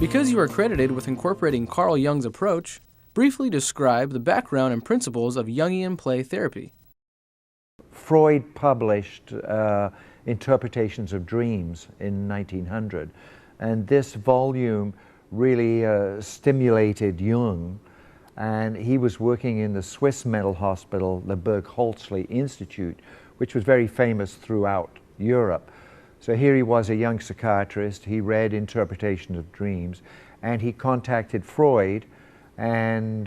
Because you are credited with incorporating Carl Jung's approach, briefly describe the background and principles of Jungian play therapy. Freud published Interpretations of Dreams in 1900, and this volume really stimulated Jung, and he was working in the Swiss mental hospital, the Berg-Holtzli Institute, which was very famous throughout Europe. So here he was, a young psychiatrist. He read Interpretations of Dreams, and he contacted Freud and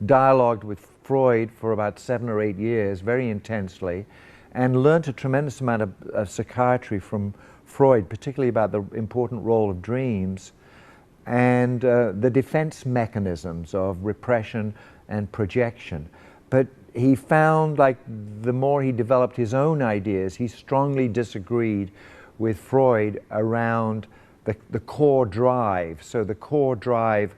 dialogued with Freud for about 7 or 8 years, very intensely, and learned a tremendous amount of psychiatry from Freud, particularly about the important role of dreams and the defense mechanisms of repression and projection. But he found, like, the more he developed his own ideas, he strongly disagreed with Freud around the core drive. So the core drive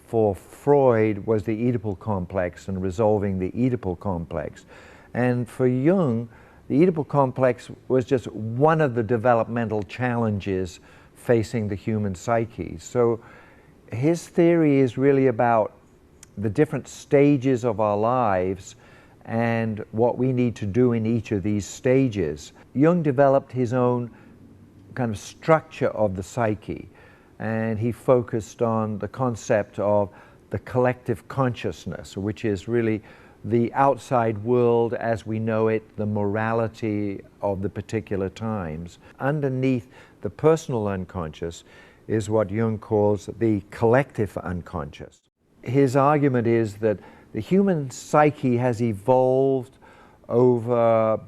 for Freud was the Oedipal complex and resolving the Oedipal complex. And for Jung, the Oedipal complex was just one of the developmental challenges facing the human psyche. So his theory is really about the different stages of our lives and what we need to do in each of these stages. Jung developed his own kind of structure of the psyche, and he focused on the concept of the collective consciousness, which is really the outside world as we know it, the morality of the particular times. Underneath the personal unconscious is what Jung calls the collective unconscious. His argument is that the human psyche has evolved over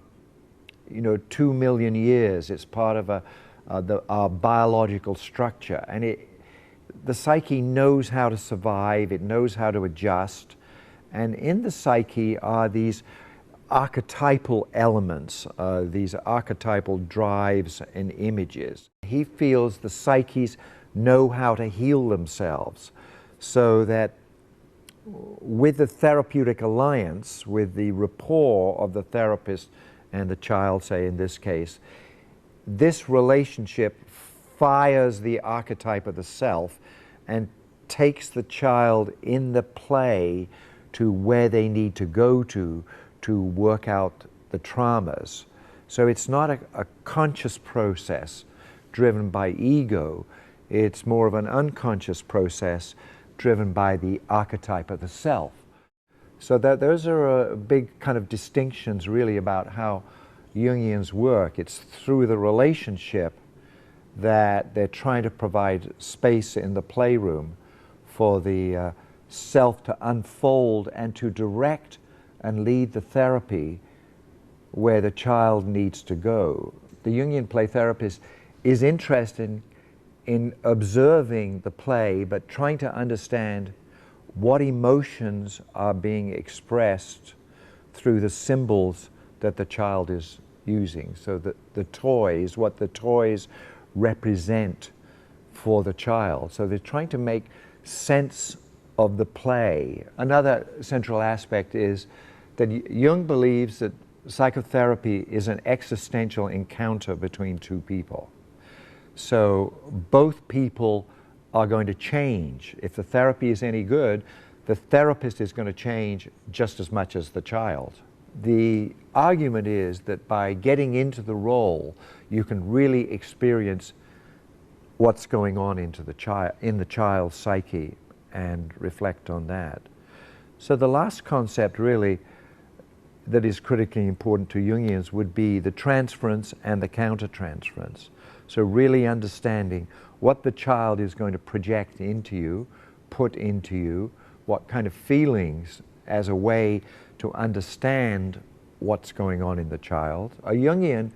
2 million years. It's part of our biological structure, and the psyche knows how to survive, it knows how to adjust, and in the psyche are these archetypal elements, these archetypal drives and images. He feels the psyches know how to heal themselves, so that with the therapeutic alliance, with the rapport of the therapist and the child, say in this case, this relationship fires the archetype of the self and takes the child in the play to where they need to go to work out the traumas. So it's not a conscious process driven by ego, it's more of an unconscious process driven by the archetype of the self. So those are big kind of distinctions really about how Jungians work. It's through the relationship that they're trying to provide space in the playroom for the self to unfold and to direct and lead the therapy where the child needs to go. The Jungian play therapist is interested in observing the play, but trying to understand what emotions are being expressed through the symbols that the child is using. So the toys, what the toys represent for the child. So they're trying to make sense of the play. Another central aspect is that Jung believes that psychotherapy is an existential encounter between two people. So both people are going to change. If the therapy is any good, the therapist is going to change just as much as the child. The argument is that by getting into the role, you can really experience what's going on in the child's psyche and reflect on that. So the last concept really that is critically important to Jungians would be the transference and the countertransference. So really understanding what the child is going to project into you, put into you, what kind of feelings as a way to understand what's going on in the child. A Jungian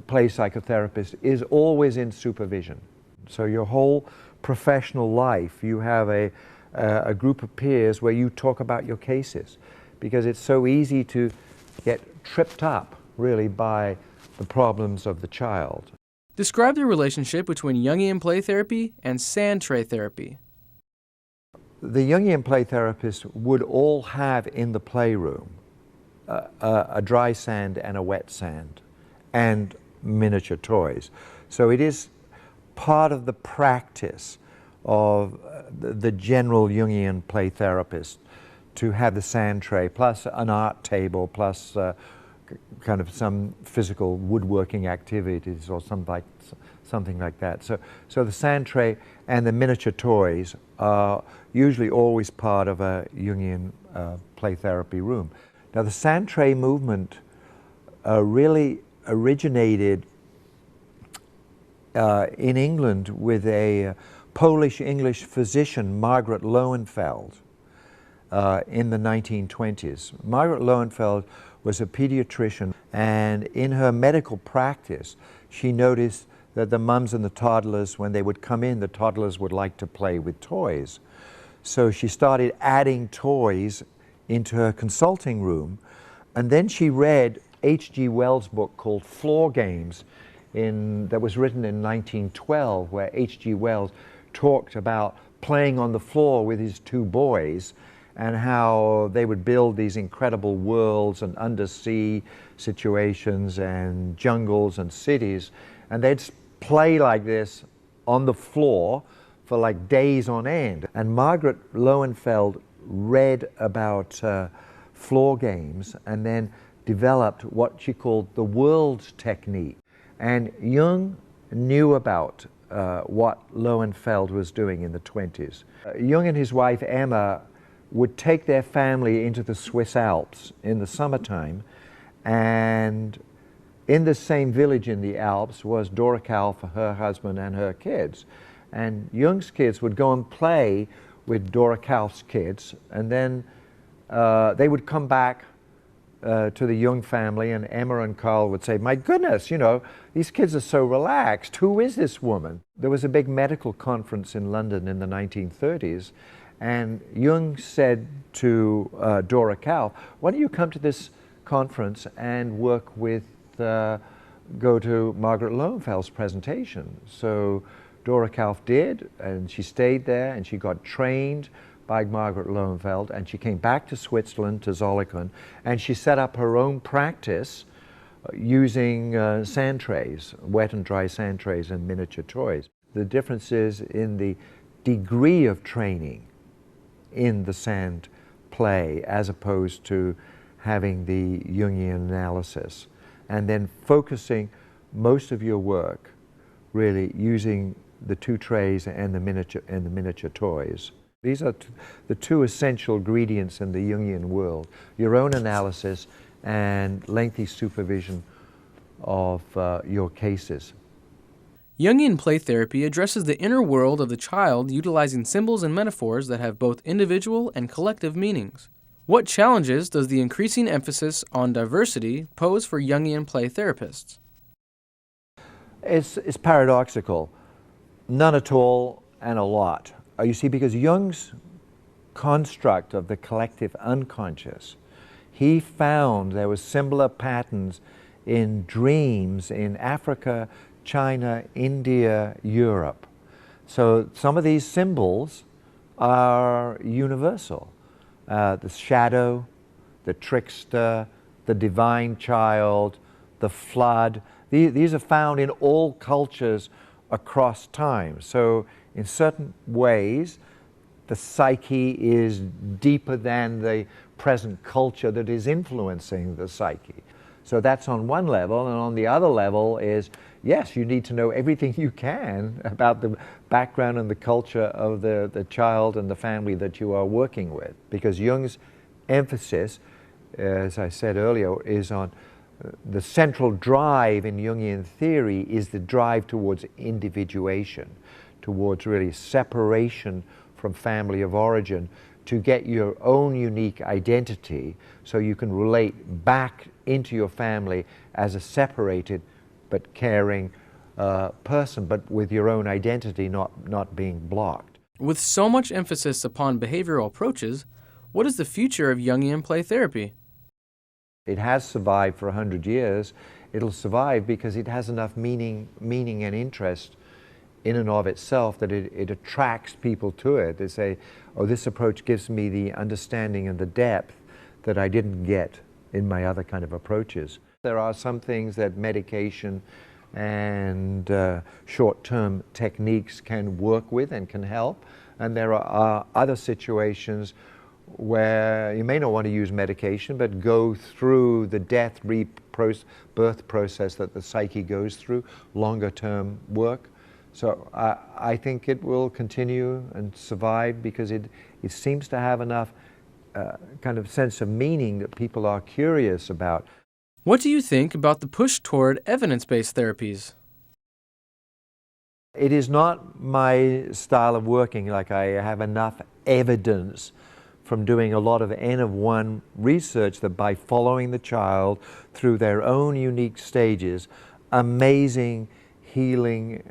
play psychotherapist is always in supervision. So your whole professional life, you have a group of peers where you talk about your cases, because it's so easy to get tripped up, really, by the problems of the child. Describe the relationship between Jungian play therapy and sand tray therapy. The Jungian play therapist would all have in the playroom a dry sand and a wet sand and miniature toys. So it is part of the practice of the general Jungian play therapist to have the sand tray plus an art table plus kind of some physical woodworking activities or something like that. So the sand tray and the miniature toys are usually always part of a Jungian play therapy room. Now the sand tray movement really originated in England with a Polish-English physician, Margaret Lowenfeld, in the 1920s. Margaret Lowenfeld was a pediatrician, and in her medical practice, she noticed that the mums and the toddlers, when they would come in, the toddlers would like to play with toys. So she started adding toys into her consulting room, and then she read H.G. Wells' book called Floor Games that was written in 1912, where H.G. Wells talked about playing on the floor with his two boys and how they would build these incredible worlds and undersea situations and jungles and cities, and they'd play like this on the floor for like days on end. And Margaret Lowenfeld read about floor games and then developed what she called the world technique. And Jung knew about what Lowenfeld was doing in the 20s. Jung and his wife Emma would take their family into the Swiss Alps in the summertime, and in the same village in the Alps was Dora Kauf, her husband, and her kids. And Jung's kids would go and play with Dora Kauf's kids, and then they would come back to the Jung family, and Emma and Carl would say, "My goodness, you know, these kids are so relaxed. Who is this woman?" There was a big medical conference in London in the 1930s, and Jung said to Dora Kauf, "Why don't you come to this conference and work with, go to Margaret Lowenfeld's presentation?" So Dora Kauf did, and she stayed there, and she got trained by Margaret Lowenfeld, and she came back to Switzerland, to Zollikon, and she set up her own practice using sand trays, wet and dry sand trays and miniature toys. The difference is in the degree of training in the sand play as opposed to having the Jungian analysis, and then focusing most of your work really using the two trays and the miniature toys. These are the two essential ingredients in the Jungian world: your own analysis and lengthy supervision of your cases. Jungian play therapy addresses the inner world of the child utilizing symbols and metaphors that have both individual and collective meanings. What challenges does the increasing emphasis on diversity pose for Jungian play therapists? It's paradoxical. None at all and a lot. You see, because Jung's construct of the collective unconscious, he found there were similar patterns in dreams in Africa, China, India, Europe. So some of these symbols are universal. The shadow, the trickster, the divine child, the flood. These are found in all cultures across time. So in certain ways, the psyche is deeper than the present culture that is influencing the psyche. So that's on one level, and on the other level is, yes, you need to know everything you can about the background and the culture of the child and the family that you are working with. Because Jung's emphasis, as I said earlier, is on the central drive in Jungian theory is the drive towards individuation, towards really separation from family of origin, to get your own unique identity so you can relate back into your family as a separated but caring person, but with your own identity not being blocked. With so much emphasis upon behavioral approaches, what is the future of Jungian play therapy? It has survived for 100 years. It'll survive because it has enough meaning and interest in and of itself that it attracts people to it. They say, oh, this approach gives me the understanding and the depth that I didn't get in my other kind of approaches. There are some things that medication and short-term techniques can work with and can help. And there are other situations where you may not want to use medication, but go through the death, rebirth process that the psyche goes through, longer-term work. So I think it will continue and survive because it seems to have enough kind of sense of meaning that people are curious about. What do you think about the push toward evidence-based therapies? It is not my style of working. Like, I have enough evidence from doing a lot of N of 1 research that by following the child through their own unique stages, amazing healing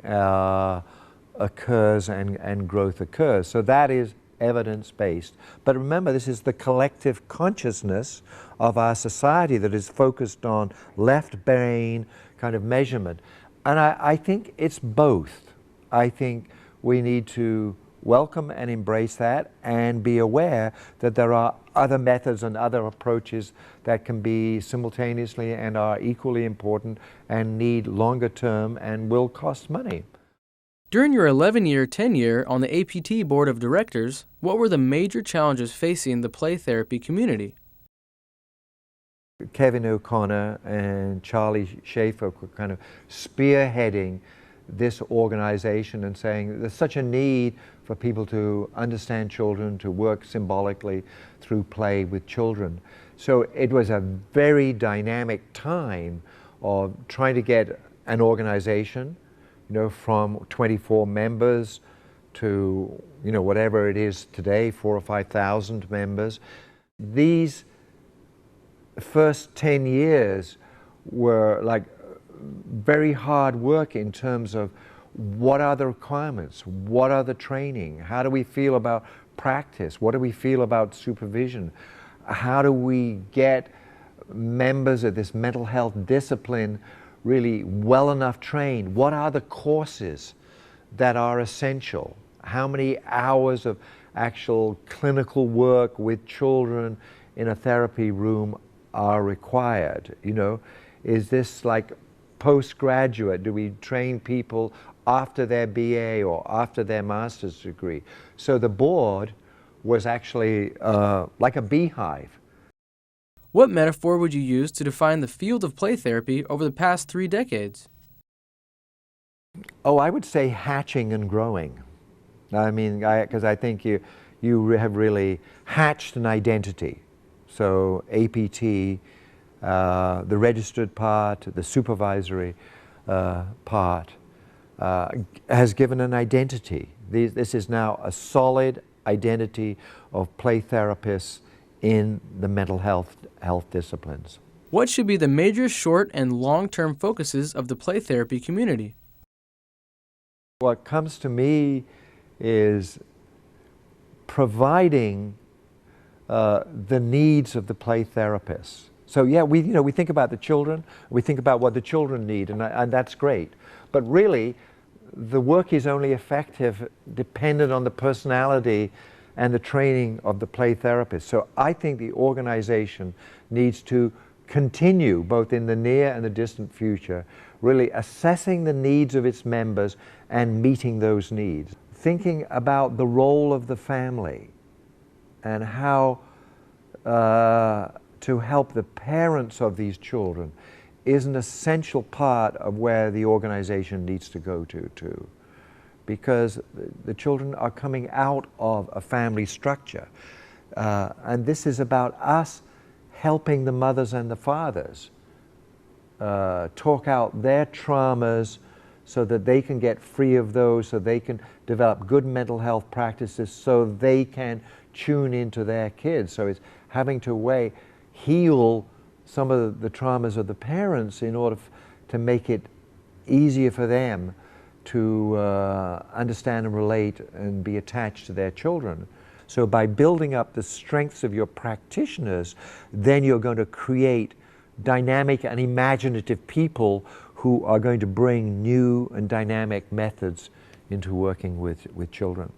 occurs and growth occurs. So that is evidence-based. But remember, this is the collective consciousness of our society that is focused on left brain kind of measurement. And I think it's both. I think we need to welcome and embrace that and be aware that there are other methods and other approaches that can be simultaneously and are equally important and need longer term and will cost money. During your 11-year tenure on the APT Board of Directors, what were the major challenges facing the play therapy community? Kevin O'Connor and Charlie Schaefer were kind of spearheading this organization and saying there's such a need for people to understand children, to work symbolically through play with children. So it was a very dynamic time of trying to get an organization, from 24 members to, whatever it is today, 4,000 or 5,000 members. These first 10 years were like very hard work in terms of what are the requirements, what are the training, how do we feel about practice, what do we feel about supervision, how do we get members of this mental health discipline really well enough trained, what are the courses that are essential, how many hours of actual clinical work with children in a therapy room are required, is this like postgraduate, do we train people after their BA or after their master's degree? So the board was actually like a beehive. What metaphor would you use to define the field of play therapy over the past 3 decades? Oh, I would say hatching and growing. I mean, because I think you have really hatched an identity. So APT, the registered part, the supervisory part, has given an identity. This is now a solid identity of play therapists in the mental health disciplines. What should be the major short and long-term focuses of the play therapy community? What comes to me is providing the needs of the play therapists. So yeah, we think about the children, we think about what the children need, and that's great. But really, the work is only effective dependent on the personality and the training of the play therapist. So I think the organization needs to continue, both in the near and the distant future, really assessing the needs of its members and meeting those needs. Thinking about the role of the family and how to help the parents of these children is an essential part of where the organization needs to go to too. Because the children are coming out of a family structure. And this is about us helping the mothers and the fathers talk out their traumas so that they can get free of those, so they can develop good mental health practices, so they can tune into their kids. So it's having to heal some of the traumas of the parents in order to make it easier for them to understand and relate and be attached to their children. So by building up the strengths of your practitioners, then you're going to create dynamic and imaginative people who are going to bring new and dynamic methods into working with children.